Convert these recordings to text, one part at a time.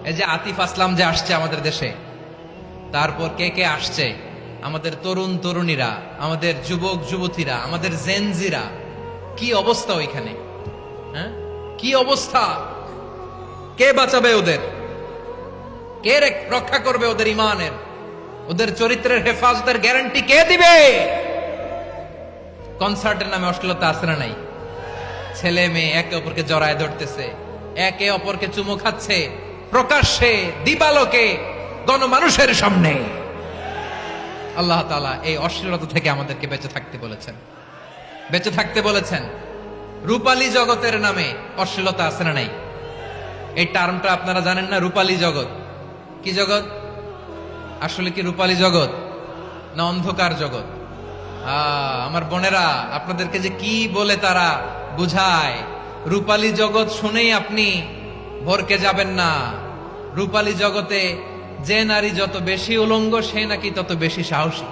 এই যে আতিফ আসলাম যে আসছে আমাদের দেশে, তারপর কে কে আসছে, আমাদের তরুণ তরুণীরা, আমাদের যুবক যুবতীরা, আমাদের জেনজিরা, কি অবস্থা ওইখানে? হ্যাঁ, কি অবস্থা? কে বাঁচাবে ওদের? কে রক্ষা করবে ওদের ইমানের, ওদের চরিত্রের হেফাজতের গ্যারান্টি কে দিবে? কনসার্টের নামে অশ্লীলতা আছে না নাই? ছেলে মেয়ে একে অপরকে জড়ায় ধরতেছে, একে অপরকে চুমু খাচ্ছে প্রকাশ্যে, দিবালোকে, গণমানুষের সামনে। আল্লাহ তাআলা এই অশ্লীলতা থেকে আমাদেরকে বেঁচে থাকতে বলেছেন, বেঁচে থাকতে বলেছেন। রূপালী জগতের নামে অশ্লীলতা আছে না নাই? এই টার্মটা আপনারা জানেন না? রূপালী জগৎ কি জগৎ? আসলে কি রূপালী জগৎ না অন্ধকার জগৎ? আমার বোনেরা, আপনাদেরকে যে কি বলে তারা বুঝায়, রূপালী জগৎ শুনেই আপনি ভরকে যাবেন না। রূপালী জগতে যে নারী যত বেশি উলঙ্গ, সে নাকি তত বেশি সাহসী।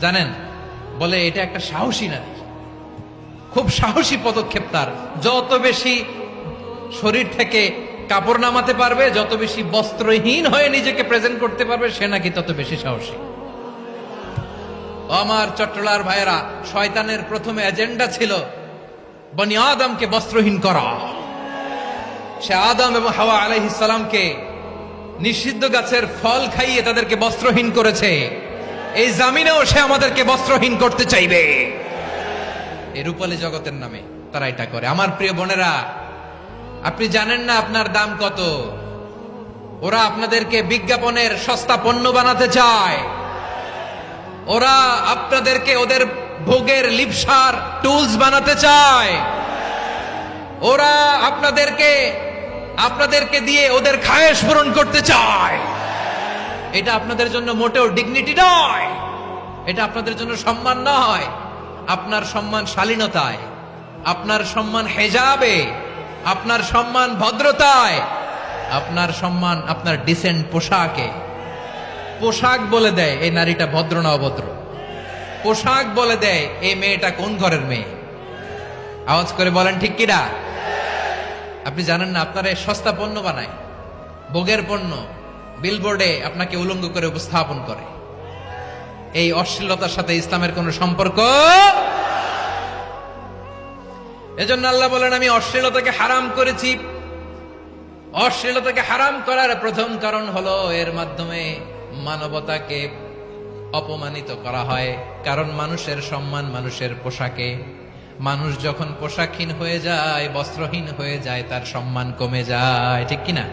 জানেন, বলে এটা একটা সাহসী নারী, খুব সাহসী পদক্ষেপ তার। যত বেশি শরীর থেকে কাপড় নামাতে পারবে, যত বেশি বস্ত্রহীন হয়ে নিজেকে প্রেজেন্ট করতে পারবে, সে নাকি তত বেশি সাহসী। আমার চট্টলার ভাইয়েরা, শয়তানের প্রথমে এজেন্ডা ছিল বনি আদমকে বস্ত্রহীন করা। সে আদম এবং হাওয়া আলাইহিস সালামকে নিষিদ্ধ গাছের ফল খাইয়ে তাদেরকে বস্ত্রহীন করেছে। এই জামিনেও সে আমাদেরকে বস্ত্রহীন করতে চাইবে। এই রূপালী জগতের নামে তারা এটা করে। আমার প্রিয় বোনেরা, আপনি জানেন না আপনার দাম কত? ওরা আপনাদেরকে বিজ্ঞাপনের সস্তা পণ্য বানাতে চায়। ওরা আপনাদেরকে ওদের ভোগের লিপসার টুলস বানাতে চায়। ওরা আপনাদেরকে দিয়ে ওদের খায়েশ পূরণ করতে চায়। এটা আপনাদের জন্য মোটেও ডিগনিটি নয়, এটা আপনাদের জন্য সম্মান নয়। আপনার সম্মান শালীনতায়, আপনার সম্মান হেজাবে, আপনার সম্মান ভদ্রতায়, আপনার সম্মান আপনার ডিসেন্ট পোশাকে। পোশাক বলে দেয় এই নারীটা ভদ্র না অভদ্র। পোশাক বলে দেয় এই মেয়েটা কোন ঘরের মেয়ে। আওয়াজ করে বলেন ঠিক কিনা? আপনি জানেন না, আপনারা সস্তা পণ্য বানায়, ভোগের পণ্য, বিলবোর্ডে আপনাকে উলঙ্গ করে উপস্থাপন করে। এই অশ্লীলতার সাথে ইসলামের কোন সম্পর্ক। এজন্য আল্লাহ বলেন, আমি অশ্লীলতাকে হারাম করেছি। অশ্লীলতাকে হারাম করার প্রথম কারণ হলো এর মাধ্যমে মানবতাকে অপমানিত করা হয়। কারণ মানুষের সম্মান মানুষের পোশাকে। মানুষ যখন পোশাকহীন হয়ে যায়, বস্ত্রহীন হয়ে যায়, তার সম্মান কমে যায়। ঠিক কিনা?